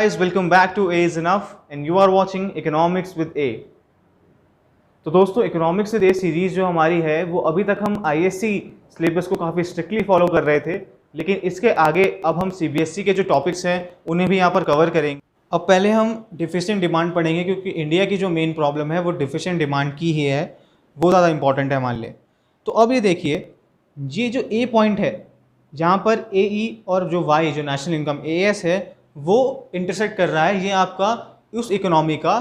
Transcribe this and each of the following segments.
Guys, welcome back to A is Enough and you are watching Economics with A। तो दोस्तों, economics with A series जो हमारी है वो अभी तक हम आईएससी सिलेबस को काफ़ी स्ट्रिक्टली फॉलो कर रहे थे, लेकिन इसके आगे अब हम सीबीएसई के जो टॉपिक्स हैं उन्हें भी यहाँ पर कवर करेंगे। अब पहले हम डिफिशिएंट डिमांड पढ़ेंगे, क्योंकि इंडिया की जो मेन प्रॉब्लम है वो डिफिशिएंट डिमांड की ही है, वो ज़्यादा इंपॉर्टेंट है हमारे लिए। तो अब ये देखिए, ये जो ए पॉइंट है जहाँ पर ए ई और जो वाई जो नेशनल इनकम ए एस है वो इंटरसेक्ट कर रहा है, ये आपका उस इकोनॉमी का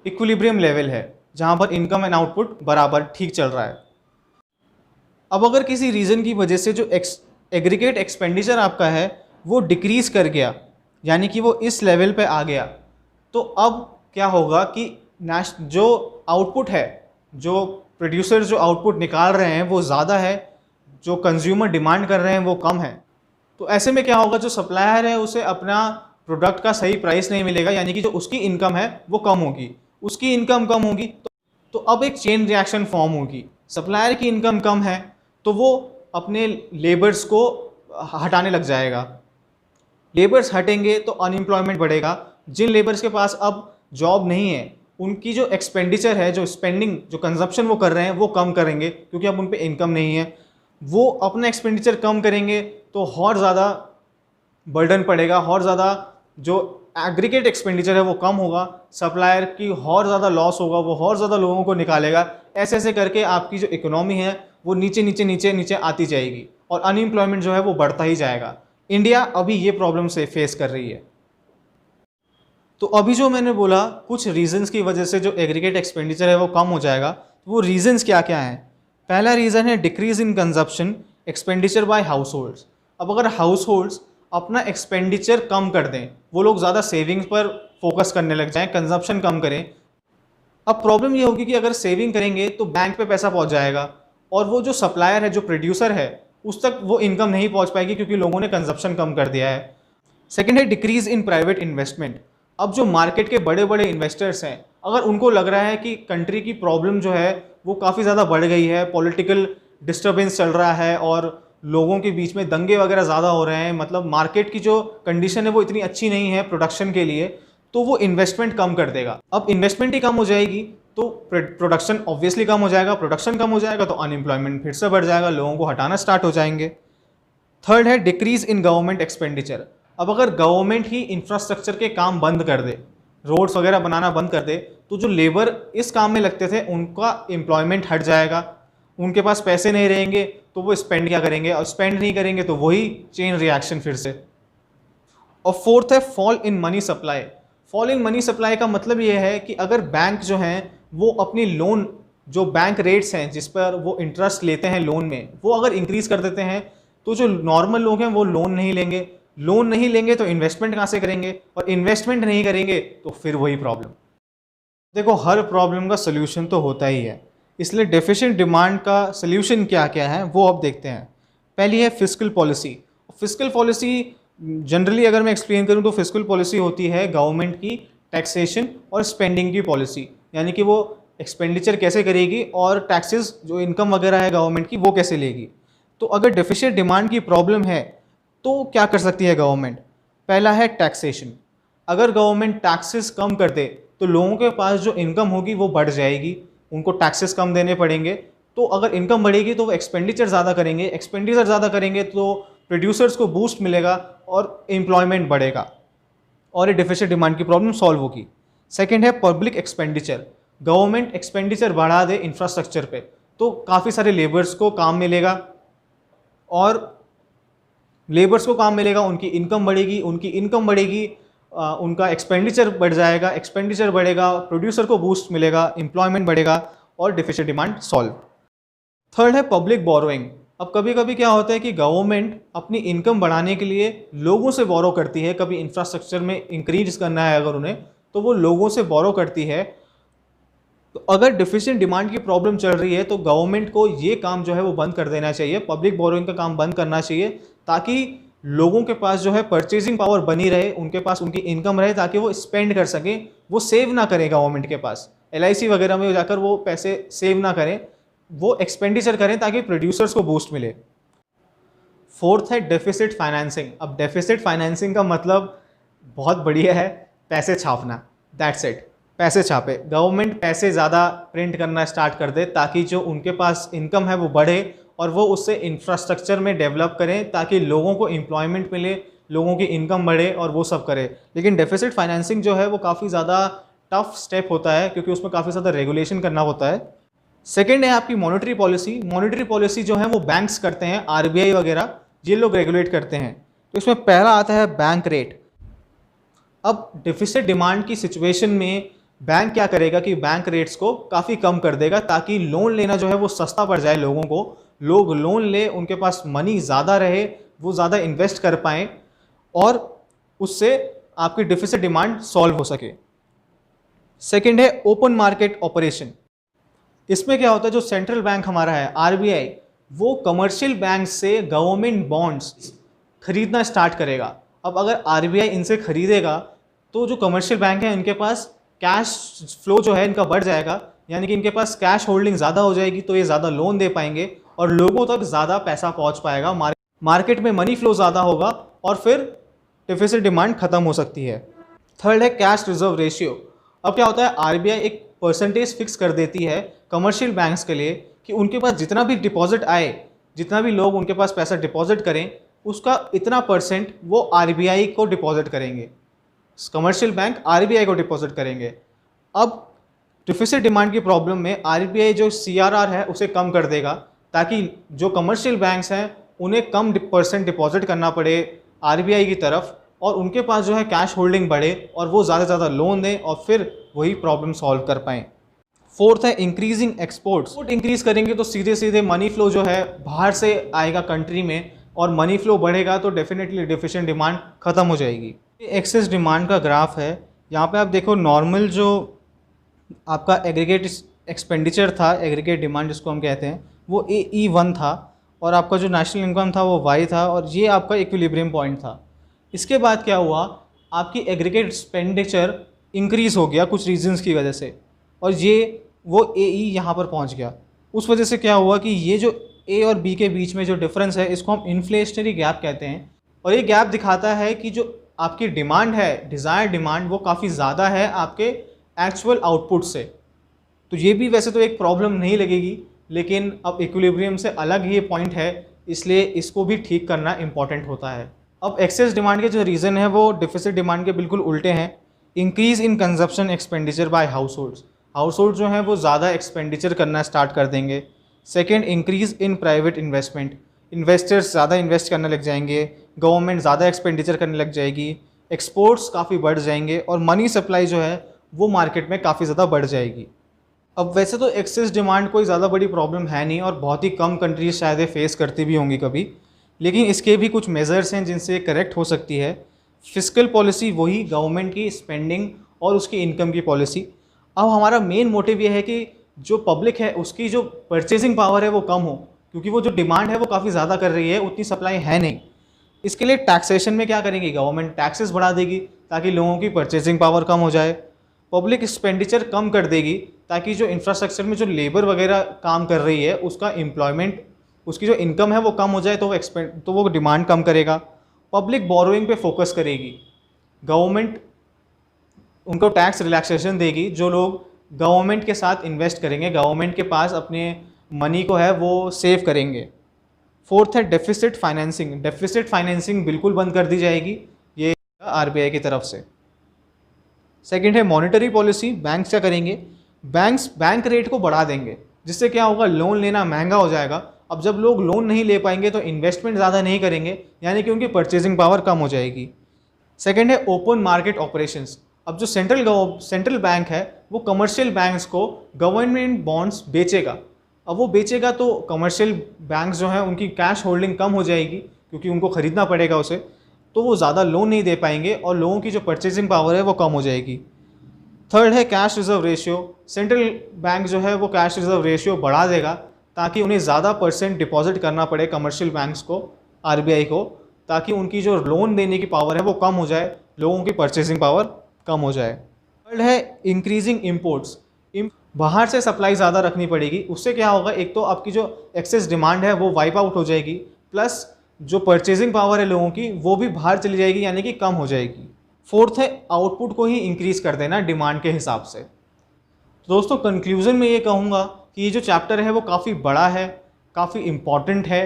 इक्विलिब्रियम लेवल है जहाँ पर इनकम एंड आउटपुट बराबर ठीक चल रहा है। अब अगर किसी रीज़न की वजह से जो एग्रीगेट एक्सपेंडिचर आपका है वो डिक्रीज कर गया, यानी कि वो इस लेवल पे आ गया, तो अब क्या होगा कि जो आउटपुट है, जो प्रोड्यूसर जो आउटपुट निकाल रहे हैं वो ज़्यादा है, जो कंज्यूमर डिमांड कर रहे हैं वो कम है। तो ऐसे में क्या होगा, जो सप्लायर है उसे अपना प्रोडक्ट का सही प्राइस नहीं मिलेगा, यानी कि जो उसकी इनकम है वो कम होगी, उसकी इनकम कम होगी तो अब एक चेन रिएक्शन फॉर्म होगी। सप्लायर की इनकम कम है तो वो अपने लेबर्स को हटाने लग जाएगा, लेबर्स हटेंगे तो अनएम्प्लॉयमेंट बढ़ेगा। जिन लेबर्स के पास अब जॉब नहीं है उनकी जो एक्सपेंडिचर है, जो स्पेंडिंग, जो कंजप्शन वो कर रहे हैं वो कम करेंगे, क्योंकि अब उन पे इनकम नहीं है। वो अपना एक्सपेंडिचर कम करेंगे तो और ज़्यादा बर्डन पड़ेगा, और ज़्यादा जो एग्रीगेट एक्सपेंडिचर है वो कम होगा, सप्लायर की और ज़्यादा लॉस होगा, वो और ज़्यादा लोगों को निकालेगा। ऐसे ऐसे करके आपकी जो इकोनॉमी है वो नीचे नीचे नीचे नीचे आती जाएगी और अनएम्प्लॉयमेंट जो है वो बढ़ता ही जाएगा। इंडिया अभी ये प्रॉब्लम से फेस कर रही है। तो अभी जो मैंने बोला कुछ रीजंस की वजह से जो एग्रीगेट एक्सपेंडिचर है वो कम हो जाएगा, तो वो रीजंस क्या क्या हैं। पहला रीज़न है decrease in consumption expenditure bye house holds. अब अगर हाउस होल्ड्स अपना एक्सपेंडिचर कम कर दें, वो लोग ज़्यादा सेविंग्स पर फोकस करने लग जाएं, कंजप्शन कम करें, अब प्रॉब्लम ये होगी कि अगर सेविंग करेंगे तो बैंक पे पैसा पहुंच जाएगा और वो जो सप्लायर है, जो प्रोड्यूसर है, उस तक वो इनकम नहीं पहुंच पाएगी, क्योंकि लोगों ने कंजप्शन कम कर दिया है। सेकेंड है डिक्रीज इन प्राइवेट इन्वेस्टमेंट। अब जो मार्केट के बड़े बड़े इन्वेस्टर्स हैं, अगर उनको लग रहा है कि कंट्री की प्रॉब्लम जो है वो काफ़ी ज़्यादा बढ़ गई है, पॉलिटिकल डिस्टर्बेंस चल रहा है और लोगों के बीच में दंगे वगैरह ज़्यादा हो रहे हैं, मतलब मार्केट की जो कंडीशन है वो इतनी अच्छी नहीं है प्रोडक्शन के लिए, तो वो इन्वेस्टमेंट कम कर देगा। अब इन्वेस्टमेंट ही कम हो जाएगी तो प्रोडक्शन ऑब्वियसली कम हो जाएगा, प्रोडक्शन कम हो जाएगा तो अनएम्प्लॉयमेंट फिर से बढ़ जाएगा, लोगों को हटाना स्टार्ट हो जाएंगे। थर्ड है डिक्रीज इन गवर्नमेंट एक्सपेंडिचर। अब अगर गवर्नमेंट ही इंफ्रास्ट्रक्चर के काम बंद कर दे, रोड्स वगैरह बनाना बंद कर दे, तो जो लेबर इस काम में लगते थे उनका एम्प्लॉयमेंट हट जाएगा, उनके पास पैसे नहीं रहेंगे तो वो स्पेंड क्या करेंगे, और स्पेंड नहीं करेंगे तो वही चेन रिएक्शन फिर से। और फोर्थ है fall in money supply. Fall in money supply का मतलब ये है कि अगर बैंक जो हैं वो अपनी लोन, जो बैंक रेट्स हैं जिस पर वो इंटरेस्ट लेते हैं लोन में, वो अगर इंक्रीज कर देते हैं तो जो नॉर्मल लोग हैं वो लोन नहीं लेंगे, लोन नहीं लेंगे तो इन्वेस्टमेंट कहाँ से करेंगे, और इन्वेस्टमेंट नहीं करेंगे तो फिर वही प्रॉब्लम। देखो, हर प्रॉब्लम का सोल्यूशन तो होता ही है, इसलिए डेफिशिएंट डिमांड का सोल्यूशन क्या क्या है वो अब देखते हैं। पहली है fiscal policy. Fiscal policy generally अगर मैं एक्सप्लेन करूं तो फिस्कल पॉलिसी होती है गवर्नमेंट की टैक्सेशन और स्पेंडिंग की पॉलिसी, यानी कि वो एक्सपेंडिचर कैसे करेगी और टैक्सेस जो इनकम वगैरह है गवर्नमेंट की वो कैसे लेगी। तो अगर डेफिशिएंट डिमांड की प्रॉब्लम है तो क्या कर सकती है गवर्नमेंट। पहला है टैक्सेशन। अगर गवर्नमेंट टैक्सेस कम कर दे तो लोगों के पास जो इनकम होगी वो बढ़ जाएगी, उनको टैक्सेस कम देने पड़ेंगे, तो अगर इनकम बढ़ेगी तो वो एक्सपेंडिचर ज़्यादा करेंगे, एक्सपेंडिचर ज़्यादा करेंगे तो प्रोड्यूसर्स को बूस्ट मिलेगा और एम्प्लॉयमेंट बढ़ेगा और ये डेफिशिएंट डिमांड की प्रॉब्लम सॉल्व होगी। सेकेंड है पब्लिक एक्सपेंडिचर। गवर्नमेंट एक्सपेंडिचर बढ़ा दे इंफ्रास्ट्रक्चर पे तो काफ़ी सारे लेबर्स को काम मिलेगा, और लेबर्स को काम मिलेगा, उनकी इनकम बढ़ेगी, उनकी इनकम बढ़ेगी, उनका एक्सपेंडिचर बढ़ जाएगा, एक्सपेंडिचर बढ़ेगा, प्रोड्यूसर को बूस्ट मिलेगा, एम्प्लॉयमेंट बढ़ेगा और डेफिशिएंट डिमांड सॉल्व। थर्ड है पब्लिक बोरोइंग। अब कभी कभी क्या होता है कि गवर्नमेंट अपनी इनकम बढ़ाने के लिए लोगों से बोरो करती है, कभी इंफ्रास्ट्रक्चर में इंक्रीज करना है अगर उन्हें, तो वो लोगों से बोरो करती है। तो अगर डिफिशिएंट डिमांड की प्रॉब्लम चल रही है तो गवर्नमेंट को ये काम जो है वो बंद कर देना चाहिए, पब्लिक बोरोइंग का काम बंद करना चाहिए, ताकि लोगों के पास जो है परचेजिंग पावर बनी रहे, उनके पास उनकी इनकम रहे, ताकि वो स्पेंड कर सकें, वो सेव ना करें गवर्नमेंट के पास, LIC वगैरह में जाकर वो पैसे सेव ना करें, वो एक्सपेंडिचर करें ताकि प्रोड्यूसर्स को बूस्ट मिले। फोर्थ है डेफिसिट फाइनेंसिंग। अब डेफिसिट फाइनेंसिंग का मतलब बहुत बढ़िया है, पैसे छापना, दैट्स इट। पैसे छापे, गवर्नमेंट पैसे ज़्यादा प्रिंट करना स्टार्ट कर दे ताकि जो उनके पास इनकम है वो बढ़े और वो उससे इंफ्रास्ट्रक्चर में डेवलप करें ताकि लोगों को एम्प्लॉयमेंट मिले, लोगों की इनकम बढ़े और वो सब करे। लेकिन डेफिसिट फाइनेंसिंग जो है वो काफ़ी ज़्यादा टफ स्टेप होता है क्योंकि उसमें काफ़ी ज़्यादा रेगुलेशन करना होता है। सेकेंड है आपकी मॉनेटरी पॉलिसी। मॉनेटरी पॉलिसी जो है वो बैंक्स करते हैं, आरबीआई वगैरह ये लोग रेगुलेट करते हैं। तो इसमें पहला आता है बैंक रेट। अब डिफिसिट डिमांड की सिचुएशन में बैंक क्या करेगा कि बैंक रेट्स को काफ़ी कम कर देगा ताकि लोन लेना जो है वो सस्ता पड़ जाए लोगों को, लोग लोन ले, उनके पास मनी ज़्यादा रहे, वो ज़्यादा इन्वेस्ट कर पाएँ और उससे आपकी डिफिसिट डिमांड सॉल्व हो सके। सेकेंड है ओपन मार्केट ऑपरेशन। इसमें क्या होता है, जो सेंट्रल बैंक हमारा है आरबीआई, वो कमर्शियल बैंक से गवर्नमेंट बॉन्ड्स खरीदना स्टार्ट करेगा। अब अगर आरबीआई इनसे खरीदेगा तो जो कमर्शियल बैंक है इनके पास कैश फ्लो जो है इनका बढ़ जाएगा, यानी कि इनके पास कैश होल्डिंग ज़्यादा हो जाएगी तो ये ज़्यादा लोन दे पाएंगे और लोगों तक ज़्यादा पैसा पहुंच पाएगा, मार्केट में मनी फ्लो ज़्यादा होगा और फिर डिफिसिट डिमांड खत्म हो सकती है। थर्ड है कैश रिजर्व रेशियो। अब क्या होता है, आरबीआई एक परसेंटेज फिक्स कर देती है कमर्शियल बैंक्स के लिए कि उनके पास जितना भी डिपॉजिट आए, जितना भी लोग उनके पास पैसा डिपॉजिट करें, उसका इतना परसेंट वो आरबीआई को डिपॉजिट करेंगे, कमर्शियल बैंक आरबीआई को डिपॉजिट करेंगे। अब डिफिसिट डिमांड की प्रॉब्लम में आरबीआई जो सीआरआर है उसे कम कर देगा ताकि जो कमर्शियल बैंक्स हैं उन्हें कम परसेंट डिपॉजिट करना पड़े आरबीआई की तरफ और उनके पास जो है कैश होल्डिंग बढ़े और वो ज़्यादा से ज़्यादा लोन दें और फिर वही प्रॉब्लम सॉल्व कर पाएँ। फोर्थ है इंक्रीजिंग एक्सपोर्ट्स। एक्सपोर्ट इंक्रीज करेंगे तो सीधे सीधे मनी फ्लो जो है बाहर से आएगा कंट्री में और मनी फ्लो बढ़ेगा तो डेफिनेटली डिफिशिएंट डिमांड खत्म हो जाएगी। एक्सेस डिमांड का ग्राफ है, यहाँ पे आप देखो नॉर्मल जो आपका एग्रीगेट एक्सपेंडिचर था, एग्रीगेट डिमांड जिसको हम कहते हैं, वो AE1 था और आपका जो नेशनल इनकम था वो Y था और ये आपका इक्विलिब्रियम पॉइंट था। इसके बाद क्या हुआ, आपकी एग्रीगेट एक्सपेंडिचर इंक्रीज़ हो गया कुछ रीजंस की वजह से और ये वो AE यहाँ पर पहुँच गया। उस वजह से क्या हुआ कि ये जो A और B के बीच में जो डिफरेंस है इसको हम इन्फ्लेशनरी गैप कहते हैं और ये गैप दिखाता है कि जो आपकी डिमांड है, डिज़ायर्ड डिमांड, वो काफ़ी ज़्यादा है आपके एक्चुअल आउटपुट से। तो ये भी वैसे तो एक प्रॉब्लम नहीं लगेगी, लेकिन अब इक्विलिब्रियम से अलग ही पॉइंट है, इसलिए इसको भी ठीक करना इम्पॉर्टेंट होता है। अब एक्सेस डिमांड के जो रीज़न है वो डिफिसिट डिमांड के बिल्कुल उल्टे हैं। Increase in consumption expenditure bye households. Household जो हैं वो ज़्यादा एक्सपेंडिचर करना स्टार्ट कर देंगे। Second, increase in private investment. Investors ज़्यादा इन्वेस्ट करने लग जाएंगे, गवर्नमेंट ज़्यादा एक्सपेंडिचर करने लग जाएगी, एक्सपोर्ट्स काफ़ी बढ़ जाएंगे और मनी सप्लाई जो है वो मार्केट में काफ़ी ज़्यादा बढ़ जाएगी। अब वैसे तो एक्सेस डिमांड कोई ज़्यादा बड़ी प्रॉब्लम है नहीं और बहुत ही कम कंट्रीज शायद फेस करती भी होंगी कभी, लेकिन इसके भी कुछ मेजर्स हैं जिनसे करेक्ट हो सकती है। फिस्कल पॉलिसी, वही गवर्नमेंट की स्पेंडिंग और उसकी इनकम की पॉलिसी। अब हमारा मेन मोटिव ये है कि जो पब्लिक है उसकी जो परचेजिंग पावर है वो कम हो, क्योंकि वो जो डिमांड है वो काफ़ी ज़्यादा कर रही है, उतनी सप्लाई है नहीं। इसके लिए टैक्सेशन में क्या करेंगी, गवर्नमेंट टैक्सेस बढ़ा देगी ताकि लोगों की परचेजिंग पावर कम हो जाए। पब्लिक एक्सपेंडिचर कम कर देगी ताकि जो इंफ्रास्ट्रक्चर में जो लेबर वगैरह काम कर रही है उसका एम्प्लॉयमेंट, उसकी जो इनकम है वो कम हो जाए तो वो डिमांड कम करेगा। पब्लिक बोरोइंग पे फोकस करेगी, गवर्नमेंट उनको टैक्स रिलैक्सेशन देगी, जो लोग गवर्नमेंट के साथ इन्वेस्ट करेंगे, गवर्नमेंट के पास अपने मनी को है वो सेव करेंगे। फोर्थ है डेफिसिट फाइनेंसिंग। डेफिसिट फाइनेंसिंग बिल्कुल बंद कर दी जाएगी ये आरबीआई की तरफ से। सेकंड है मॉनेटरी पॉलिसी। बैंक्स क्या करेंगे, बैंक्स बैंक रेट को बढ़ा देंगे, जिससे क्या होगा, लोन लेना महंगा हो जाएगा। अब जब लोग लोन नहीं ले पाएंगे तो इन्वेस्टमेंट ज़्यादा नहीं करेंगे, यानी कि उनकी परचेजिंग पावर कम हो जाएगी। सेकंड है ओपन मार्केट ऑपरेशंस। अब जो सेंट्रल बैंक है वो कमर्शियल बैंक्स को गवर्नमेंट बॉन्ड्स बेचेगा। अब वो बेचेगा तो कमर्शियल बैंक्स जो हैं उनकी कैश होल्डिंग कम हो जाएगी क्योंकि उनको ख़रीदना पड़ेगा उसे, तो वो ज़्यादा लोन नहीं दे पाएंगे और लोगों की जो परचेजिंग पावर है वो कम हो जाएगी। थर्ड है cash reserve ratio. Central bank जो है वो कैश रिजर्व रेशियो बढ़ा देगा ताकि उन्हें ज़्यादा परसेंट डिपॉजिट करना पड़े कमर्शियल बैंक्स को, आरबीआई को, ताकि उनकी जो लोन देने की पावर है वो कम हो जाए, लोगों की परचेजिंग पावर कम हो जाए। थर्ड है इंक्रीजिंग इम्पोर्ट्स। बाहर से सप्लाई ज़्यादा रखनी पड़ेगी, उससे क्या होगा, एक तो आपकी जो एक्सेस डिमांड है वो वाइप आउट हो जाएगी, प्लस जो परचेजिंग पावर है लोगों की वो भी बाहर चली जाएगी, यानी कि कम हो जाएगी। फोर्थ है आउटपुट को ही इंक्रीज कर देना डिमांड के हिसाब से। तो दोस्तों कंक्लूजन में ये कहूँगा कि ये जो चैप्टर है वो काफ़ी बड़ा है, काफ़ी इम्पॉर्टेंट है,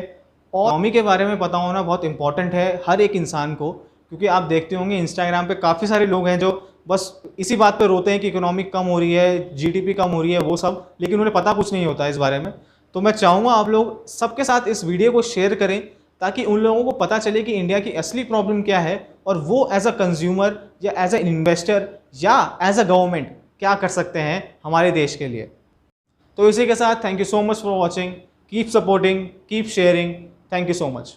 और इकोनॉमी के बारे में पता होना बहुत इंपॉर्टेंट है हर एक इंसान को, क्योंकि आप देखते होंगे इंस्टाग्राम पे काफ़ी सारे लोग हैं जो बस इसी बात पे रोते हैं कि इकोनॉमी कम हो रही है, जीडीपी कम हो रही है, वो सब, लेकिन उन्हें पता कुछ नहीं होता इस बारे में। तो मैं चाहूँगा आप लोग सबके साथ इस वीडियो को शेयर करें ताकि उन लोगों को पता चले कि इंडिया की असली प्रॉब्लम क्या है और वो एज अ कंज्यूमर या एज अ इन्वेस्टर या एज अ गवर्नमेंट क्या कर सकते हैं हमारे देश के लिए। तो इसी के साथ thank you so much for watching, keep supporting, keep sharing, thank you so much.